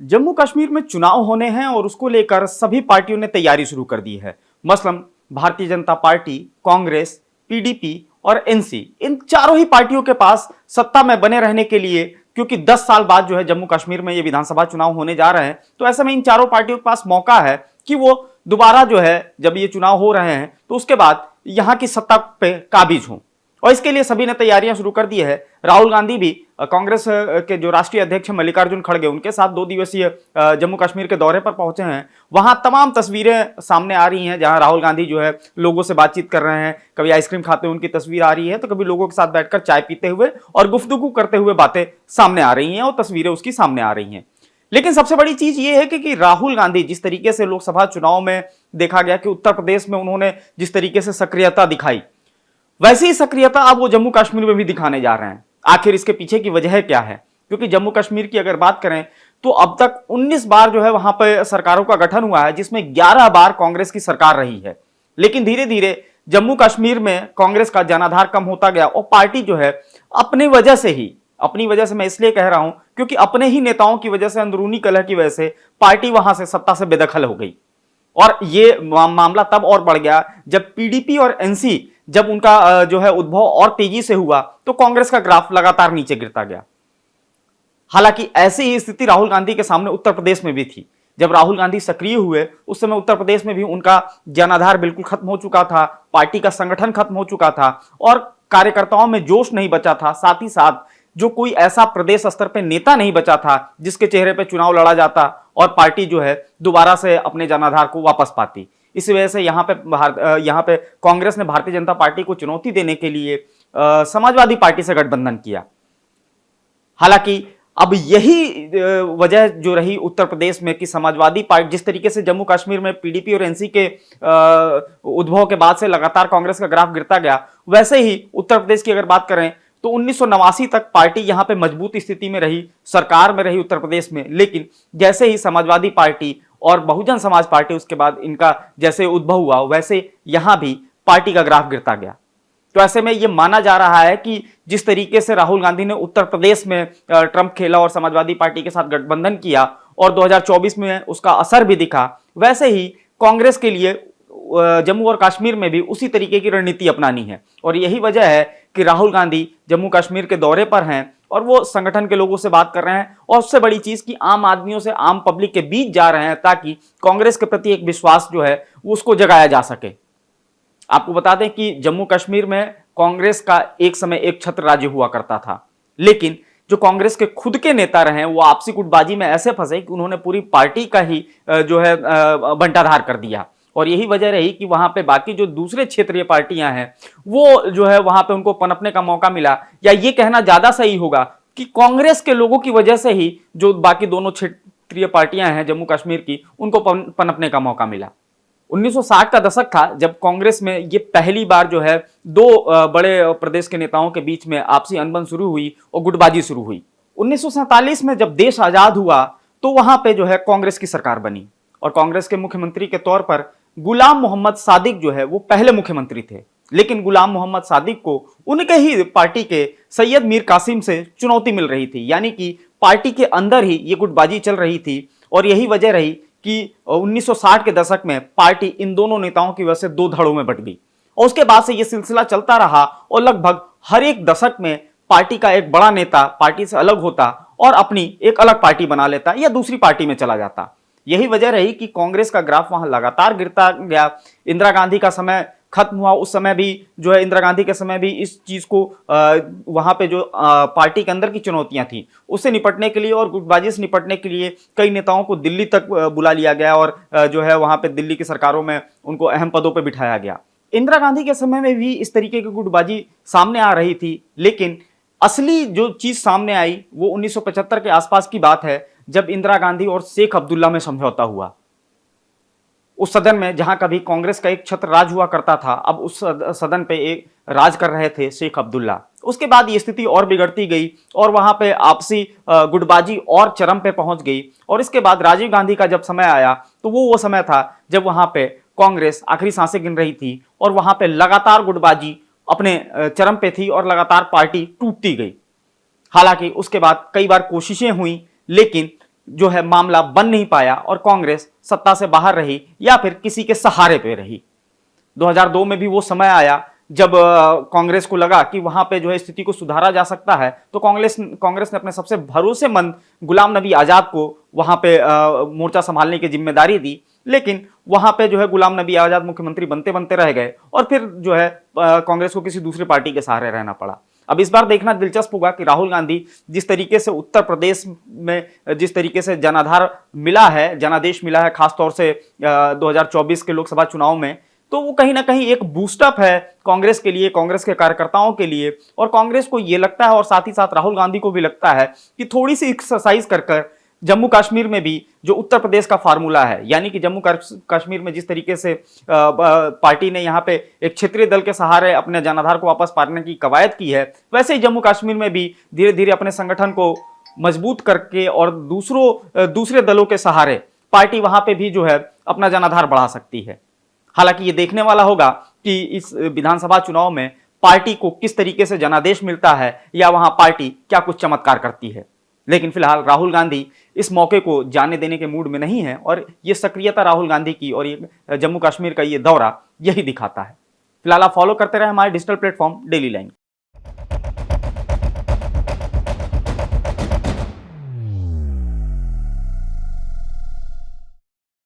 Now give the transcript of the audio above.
जम्मू कश्मीर में चुनाव होने हैं और उसको लेकर सभी पार्टियों ने तैयारी शुरू कर दी है। मसलन भारतीय जनता पार्टी, कांग्रेस, पीडीपी और एनसी, इन चारों ही पार्टियों के पास सत्ता में बने रहने के लिए, क्योंकि 10 साल बाद जो है जम्मू कश्मीर में ये विधानसभा चुनाव होने जा रहे हैं, तो ऐसे में इन चारों पार्टियों के पास मौका है कि वो दोबारा जो है जब ये चुनाव हो रहे हैं तो उसके बाद यहां की सत्ता पे काबिज हों। और इसके लिए सभी ने तैयारियां शुरू कर दी है। राहुल गांधी भी कांग्रेस के जो राष्ट्रीय अध्यक्ष मल्लिकार्जुन खड़गे, उनके साथ 2 दिवसीय जम्मू कश्मीर के दौरे पर पहुंचे हैं। वहां तमाम तस्वीरें सामने आ रही हैं जहां राहुल गांधी जो है लोगों से बातचीत कर रहे हैं। कभी आइसक्रीम खाते हुए उनकी तस्वीर आ रही है, तो कभी लोगों के साथ बैठकर चाय पीते हुए और गुफ्तगू करते हुए बातें सामने आ रही हैं और तस्वीरें उसकी सामने आ रही हैं। लेकिन सबसे बड़ी चीज ये है कि राहुल गांधी जिस तरीके से लोकसभा चुनाव में देखा गया कि उत्तर प्रदेश में उन्होंने जिस तरीके से सक्रियता दिखाई, वैसी ही सक्रियता अब वो जम्मू कश्मीर में भी दिखाने जा रहे हैं। आखिर इसके पीछे की वजह क्या है? क्योंकि जम्मू कश्मीर की अगर बात करें तो अब तक 19 बार जो है वहां पर सरकारों का गठन हुआ है, जिसमें 11 बार कांग्रेस की सरकार रही है। लेकिन धीरे धीरे जम्मू कश्मीर में कांग्रेस का जनाधार कम होता गया और पार्टी जो है अपनी वजह से मैं इसलिए कह रहा हूं क्योंकि अपने ही नेताओं की वजह से, अंदरूनी कलह की वजह से पार्टी वहां से सत्ता से बेदखल हो गई। और ये मामला तब और बढ़ गया जब पीडीपी और एनसी, जब उनका जो है उद्भव और तेजी से हुआ तो कांग्रेस का ग्राफ लगातार नीचे गिरता गया। हालांकि ऐसी ही स्थिति राहुल गांधी के सामने उत्तर प्रदेश में भी थी। जब राहुल गांधी सक्रिय हुए उस समय उत्तर प्रदेश में भी उनका जनाधार बिल्कुल खत्म हो चुका था, पार्टी का संगठन खत्म हो चुका था और कार्यकर्ताओं में जोश नहीं बचा था। साथ ही साथ जो कोई ऐसा प्रदेश स्तर पे नेता नहीं बचा था जिसके चेहरे पे चुनाव लड़ा जाता और पार्टी जो है दोबारा से अपने जनाधार को वापस पाती। इस वजह से यहाँ पे कांग्रेस ने भारतीय जनता पार्टी को चुनौती देने के लिए समाजवादी पार्टी से गठबंधन किया। हालांकि अब यही वजह जो रही उत्तर प्रदेश में कि समाजवादी पार्टी, जिस तरीके से जम्मू कश्मीर में पीडीपी और एनसी के उद्भव के बाद से लगातार कांग्रेस का ग्राफ गिरता गया, वैसे ही उत्तर प्रदेश की अगर बात करें तो 1989 तक पार्टी यहां पे मजबूत स्थिति में रही, सरकार में रही उत्तर प्रदेश में। लेकिन जैसे ही समाजवादी पार्टी और बहुजन समाज पार्टी उसके बाद इनका जैसे उद्भव हुआ, वैसे यहां भी पार्टी का ग्राफ गिरता गया। तो ऐसे में यह माना जा रहा है कि जिस तरीके से राहुल गांधी ने उत्तर प्रदेश में ट्रंप खेला और समाजवादी पार्टी के साथ गठबंधन किया और 2024 में उसका असर भी दिखा, वैसे ही कांग्रेस के लिए जम्मू और कश्मीर में भी उसी तरीके की रणनीति अपनानी है। और यही वजह है कि राहुल गांधी जम्मू कश्मीर के दौरे पर हैं और वो संगठन के लोगों से बात कर रहे हैं और उससे बड़ी चीज कि आम आदमियों से, आम पब्लिक के बीच जा रहे हैं ताकि कांग्रेस के प्रति एक विश्वास जो है उसको जगाया जा सके। आपको बता दें कि जम्मू कश्मीर में कांग्रेस का एक समय एक छत्र राज्य हुआ करता था, लेकिन जो कांग्रेस के खुद के नेता रहे वो आपसी गुटबाजी में ऐसे फंसे कि उन्होंने पूरी पार्टी का ही जो है बंटाधार कर दिया। और यही वजह रही कि वहां पे बाकी जो दूसरे क्षेत्रीय पार्टियां हैं वो जो है वहां पे उनको पनपने का मौका मिला, या ये कहना ज्यादा सही होगा कि कांग्रेस के लोगों की वजह से ही जो बाकी दोनों क्षेत्रीय पार्टियां हैं जम्मू कश्मीर की, उनको पनपने का मौका मिला। 1960 का दशक था जब कांग्रेस में ये पहली बार जो है 2 बड़े प्रदेश के नेताओं के बीच में आपसी अनबन शुरू हुई और गुटबाजी शुरू हुई। 1947 में जब देश आजाद हुआ तो वहां पे जो है कांग्रेस की सरकार बनी और कांग्रेस के मुख्यमंत्री के तौर पर गुलाम मोहम्मद सादिक जो है वो पहले मुख्यमंत्री थे। लेकिन गुलाम मोहम्मद सादिक को उनके ही पार्टी के सैयद मीर कासिम से चुनौती मिल रही थी, यानी कि पार्टी के अंदर ही ये गुटबाजी चल रही थी। और यही वजह रही कि 1960 के दशक में पार्टी इन दोनों नेताओं की वजह से 2 धड़ों में बंट गई और उसके बाद से यह सिलसिला चलता रहा और लगभग हर एक दशक में पार्टी का एक बड़ा नेता पार्टी से अलग होता और अपनी एक अलग पार्टी बना लेता या दूसरी पार्टी में चला जाता। यही वजह रही कि कांग्रेस का ग्राफ वहां लगातार गिरता गया। इंदिरा गांधी का समय खत्म हुआ, उस समय भी जो है इंदिरा गांधी के समय भी इस चीज को वहां पे जो पार्टी के अंदर की चुनौतियां थी उससे निपटने के लिए और गुटबाजी से निपटने के लिए कई नेताओं को दिल्ली तक बुला लिया गया और जो है वहां पे दिल्ली की सरकारों में उनको अहम पदों पे बिठाया गया। इंदिरा गांधी के समय में भी इस तरीके की गुटबाजी सामने आ रही थी, लेकिन असली जो चीज सामने आई वो 1975 के आसपास की बात है जब इंदिरा गांधी और शेख अब्दुल्ला में समझौता हुआ। उस सदन में जहां कभी कांग्रेस का एक छत्र राज हुआ करता था, अब उस सदन पे एक राज कर रहे थे शेख अब्दुल्ला। उसके बाद ये स्थिति और बिगड़ती गई और वहां पे आपसी गुटबाजी और चरम पे पहुंच गई। और इसके बाद राजीव गांधी का जब समय आया तो वो समय था जब वहां पे कांग्रेस आखिरी सांसें गिन रही थी और वहां पे लगातार गुटबाजी अपने चरम पे थी और लगातार पार्टी टूटती गई। हालांकि उसके बाद कई बार कोशिशें हुई, लेकिन जो है मामला बन नहीं पाया और कांग्रेस सत्ता से बाहर रही या फिर किसी के सहारे पे रही। 2002 में भी वो समय आया जब कांग्रेस को लगा कि वहां पे जो है स्थिति को सुधारा जा सकता है, तो कांग्रेस ने अपने सबसे भरोसेमंद गुलाम नबी आजाद को वहां पे मोर्चा संभालने की जिम्मेदारी दी। लेकिन वहां पे जो है गुलाम नबी आजाद मुख्यमंत्री बनते बनते रह गए और फिर जो है कांग्रेस को किसी दूसरी पार्टी के सहारे रहना पड़ा। अब इस बार देखना दिलचस्प होगा कि राहुल गांधी जिस तरीके से उत्तर प्रदेश में जिस तरीके से जनाधार मिला है, जनादेश मिला है, खासतौर से 2024 के लोकसभा चुनाव में, तो वो कहीं ना कहीं एक बूस्टअप है कांग्रेस के लिए, कांग्रेस के कार्यकर्ताओं के लिए। और कांग्रेस को ये लगता है और साथ ही साथ राहुल गांधी को भी लगता है कि थोड़ी सी एक्सरसाइज कर जम्मू कश्मीर में भी जो उत्तर प्रदेश का फार्मूला है, यानी कि जम्मू कश्मीर में जिस तरीके से पार्टी ने यहाँ पे एक क्षेत्रीय दल के सहारे अपने जनाधार को वापस पाने की कवायद की है, वैसे ही जम्मू कश्मीर में भी धीरे धीरे अपने संगठन को मजबूत करके और दूसरे दलों के सहारे पार्टी वहां पे भी जो है अपना जनाधार बढ़ा सकती है। हालांकि ये देखने वाला होगा कि इस विधानसभा चुनाव में पार्टी को किस तरीके से जनादेश मिलता है या वहां पार्टी क्या कुछ चमत्कार करती है। लेकिन फिलहाल राहुल गांधी इस मौके को जाने देने के मूड में नहीं है और ये सक्रियता राहुल गांधी की और ये जम्मू कश्मीर का ये दौरा यही दिखाता है। फिलहाल आप फॉलो करते रहे हमारे डिजिटल प्लेटफॉर्म डेली लाइन।